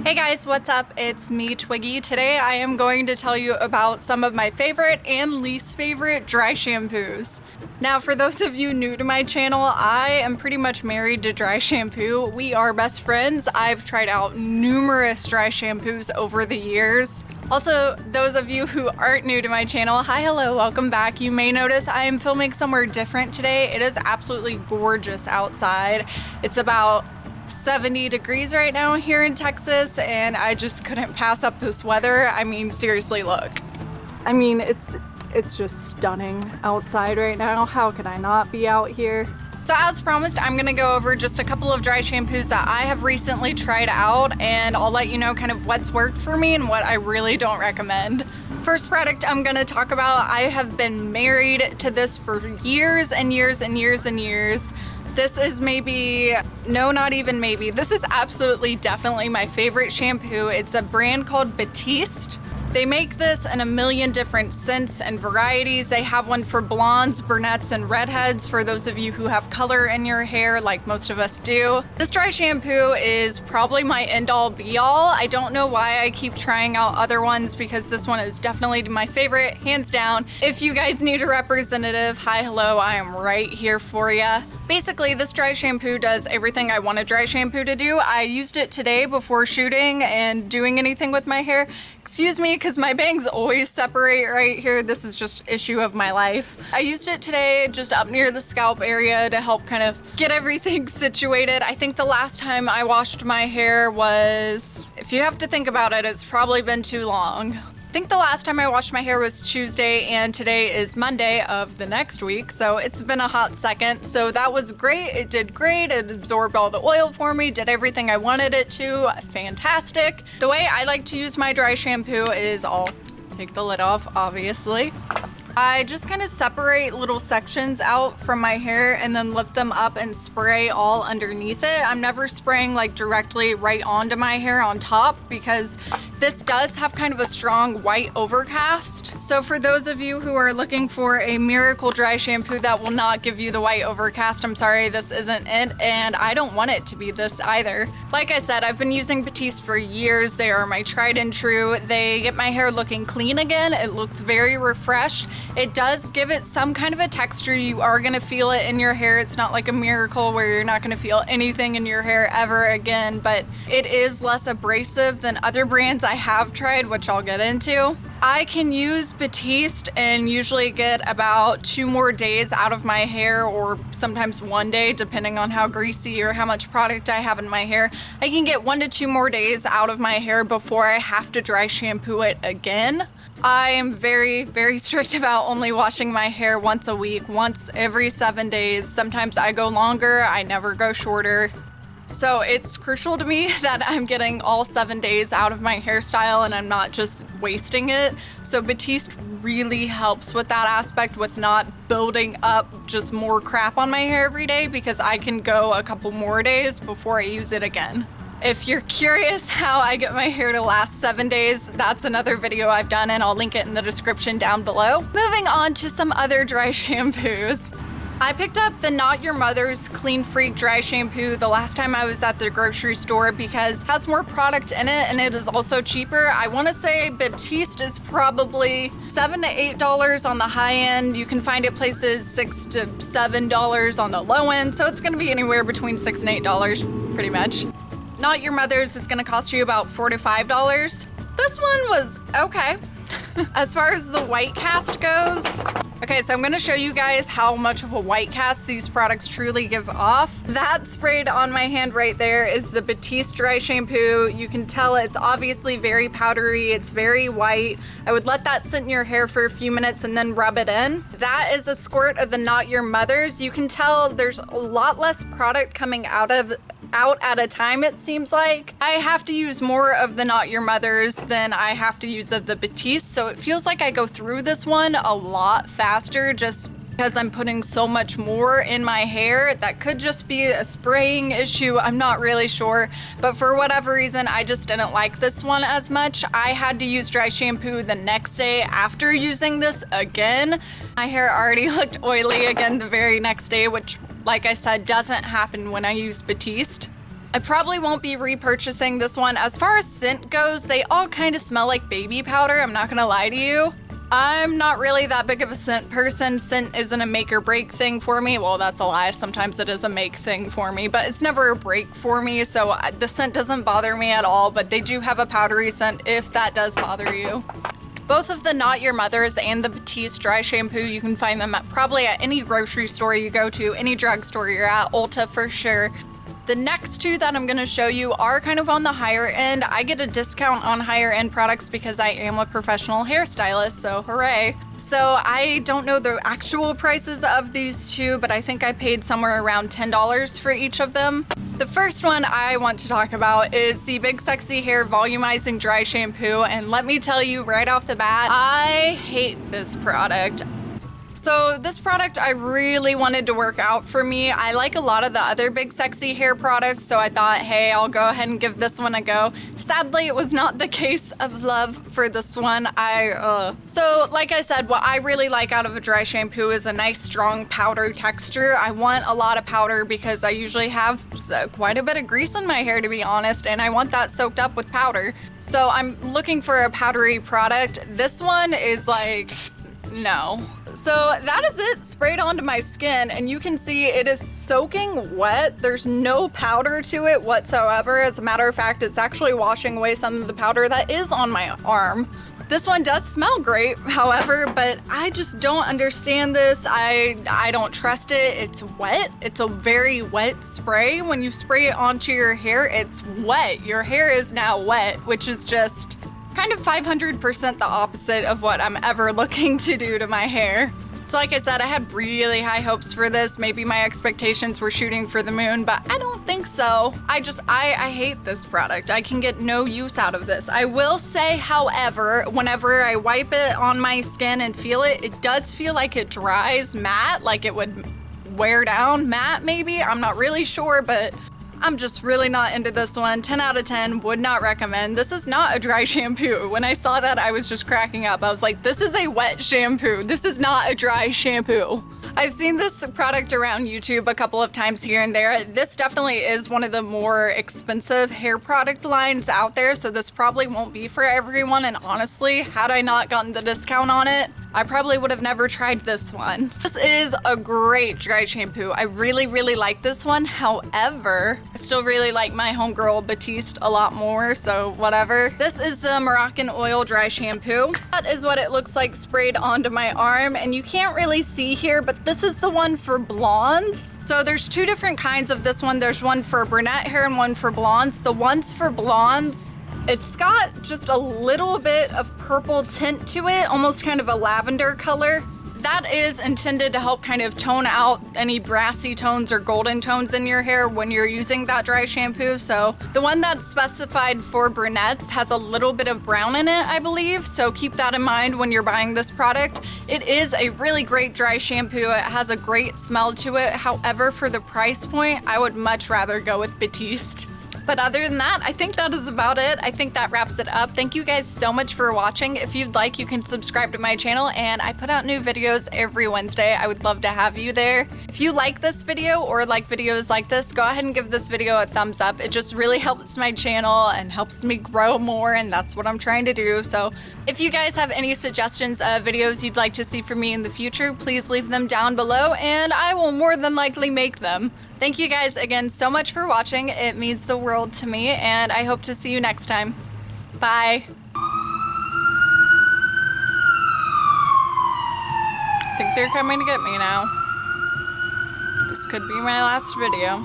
Hey guys, what's up? It's me, Twiggy. Today I am going to tell you about some of my favorite and least favorite dry shampoos. Now, for those of you new to my channel, I am pretty much married to dry shampoo. We are best friends. I've tried out numerous dry shampoos over the years. Also, those of you who aren't new to my channel, hi, hello, welcome back. You may notice I am filming somewhere different today. It is absolutely gorgeous outside. It's about 70 degrees right now here in Texas, and I just couldn't pass up this weather. I mean, seriously, look. I mean, it's just stunning outside right now. How could I not be out here? So as promised, I'm gonna go over just a couple of dry shampoos that I have recently tried out, and I'll let you know kind of what's worked for me and what I really don't recommend. First product I'm gonna talk about, I have been married to this for years and years and years and years. This is maybe, no, not even maybe, this is absolutely definitely my favorite shampoo. It's a brand called Batiste. They make this in a million different scents and varieties. They have one for blondes, brunettes, and redheads for those of you who have color in your hair like most of us do. This dry shampoo is probably my end-all be-all. I don't know why I keep trying out other ones because this one is definitely my favorite, hands down. If you guys need a representative, hi, hello, I am right here for you. Basically, this dry shampoo does everything I want a dry shampoo to do. I used it today before shooting and doing anything with my hair. Excuse me, because my bangs always separate right here. This is just issue of my life. I used it today just up near the scalp area to help kind of get everything situated. I think the last time I washed my hair was, if you have to think about it, it's probably been too long. I think the last time I washed my hair was Tuesday, and today is Monday of the next week, so it's been a hot second. So that was great. It did great. It absorbed all the oil for me, did everything I wanted it to. Fantastic. The way I like to use my dry shampoo is I'll take the lid off, obviously. I just kind of separate little sections out from my hair and then lift them up and spray all underneath it. I'm never spraying like directly right onto my hair on top because this does have kind of a strong white overcast. So for those of you who are looking for a miracle dry shampoo that will not give you the white overcast, I'm sorry, this isn't it, and I don't want it to be this either. Like I said, I've been using Batiste for years. They are my tried and true. They get my hair looking clean again. It looks very refreshed. It does give it some kind of a texture. You are gonna feel it in your hair. It's not like a miracle where you're not gonna feel anything in your hair ever again, but it is less abrasive than other brands I have tried, which I'll get into. I can use Batiste and usually get about 2 more days out of my hair, or sometimes 1 day, depending on how greasy or how much product I have in my hair. I can get 1 to 2 more days out of my hair before I have to dry shampoo it again. I am very, very strict about only washing my hair once a week, once every 7 days. Sometimes I go longer, I never go shorter. So it's crucial to me that I'm getting all 7 days out of my hairstyle and I'm not just wasting it. So Batiste really helps with that aspect, with not building up just more crap on my hair every day, because I can go a couple more days before I use it again. If you're curious how I get my hair to last 7 days, that's another video I've done, and I'll link it in the description down below. Moving on to some other dry shampoos. I picked up the Not Your Mother's Clean Freak Dry Shampoo the last time I was at the grocery store because it has more product in it and it is also cheaper. I want to say Batiste is probably $7 to $8 on the high end. You can find it places $6 to $7 on the low end, so it's going to be anywhere between $6 and $8 pretty much. Not Your Mother's is going to cost you about $4 to $5. This one was okay. As far as the white cast goes, okay, so I'm going to show you guys how much of a white cast these products truly give off. That sprayed on my hand right there is the Batiste Dry Shampoo. You can tell it's obviously very powdery. It's very white. I would let that sit in your hair for a few minutes and then rub it in. That is a squirt of the Not Your Mother's. You can tell there's a lot less product coming out at a time, it seems like. I have to use more of the Not Your Mother's than I have to use of the Batiste, so it feels like I go through this one a lot faster just because I'm putting so much more in my hair. That could just be a spraying issue, I'm not really sure, but for whatever reason I just didn't like this one as much. I had to use dry shampoo the next day after using this again. My hair already looked oily again the very next day, which, like I said, doesn't happen when I use Batiste. I probably won't be repurchasing this one. As far as scent goes, they all kind of smell like baby powder, I'm not gonna lie to you. I'm not really that big of a scent person. Scent isn't a make or break thing for me. Well, that's a lie. Sometimes it is a make thing for me, but it's never a break for me. So the scent doesn't bother me at all, but they do have a powdery scent if that does bother you. Both of the Not Your Mother's and the Batiste Dry Shampoo, you can find them probably at any grocery store you go to, any drugstore you're at, Ulta for sure. The next two that I'm gonna show you are kind of on the higher end. I get a discount on higher end products because I am a professional hairstylist, so hooray. So I don't know the actual prices of these two, but I think I paid somewhere around $10 for each of them. The first one I want to talk about is the Big Sexy Hair Volumizing Dry Shampoo, and let me tell you right off the bat, I hate this product. So this product I really wanted to work out for me. I like a lot of the other Big Sexy hair products, so I thought, hey, I'll go ahead and give this one a go. Sadly, it was not the case of love for this one. So like I said, what I really like out of a dry shampoo is a nice strong powder texture. I want a lot of powder because I usually have quite a bit of grease in my hair, to be honest, and I want that soaked up with powder. So I'm looking for a powdery product. This one is like, no. So that is it sprayed onto my skin, and you can see it is soaking wet. There's no powder to it whatsoever. As a matter of fact, it's actually washing away some of the powder that is on my arm. This one does smell great, however, but I just don't understand this. I don't trust it. It's wet. It's a very wet spray. When you spray it onto your hair, it's wet. Your hair is now wet, which is just kind of 500% the opposite of what I'm ever looking to do to my hair. So like I said, I had really high hopes for this. Maybe my expectations were shooting for the moon, but I don't think so. I hate this product. I can get no use out of this. I will say, however, whenever I wipe it on my skin and feel it, it does feel like it dries matte, like it would wear down matte maybe. I'm not really sure, but I'm just really not into this one. 10 out of 10, would not recommend. This is not a dry shampoo. When I saw that, I was just cracking up. I was like, this is a wet shampoo. This is not a dry shampoo. I've seen this product around YouTube a couple of times here and there. This definitely is one of the more expensive hair product lines out there, so this probably won't be for everyone, and honestly, had I not gotten the discount on it, I probably would have never tried this one. This is a great dry shampoo. I really, really like this one. However, I still really like my homegirl Batiste a lot more, so whatever. This is the Moroccan Oil Dry Shampoo. That is what it looks like sprayed onto my arm, and you can't really see here, but this is the one for blondes. So there's two different kinds of this one. There's one for brunette hair and one for blondes. The ones for blondes, it's got just a little bit of purple tint to it, almost kind of a lavender color. That is intended to help kind of tone out any brassy tones or golden tones in your hair when you're using that dry shampoo. So the one that's specified for brunettes has a little bit of brown in it, I believe. So keep that in mind when you're buying this product. It is a really great dry shampoo. It has a great smell to it. However, for the price point, I would much rather go with Batiste. But other than that, I think that is about it. I think that wraps it up. Thank you guys so much for watching. If you'd like, you can subscribe to my channel, and I put out new videos every Wednesday. I would love to have you there. If you like this video or like videos like this, go ahead and give this video a thumbs up. It just really helps my channel and helps me grow more, and that's what I'm trying to do. So if you guys have any suggestions of videos you'd like to see from me in the future, please leave them down below, and I will more than likely make them. Thank you guys again so much for watching. It means the world to me, and I hope to see you next time. Bye. I think they're coming to get me now. This could be my last video.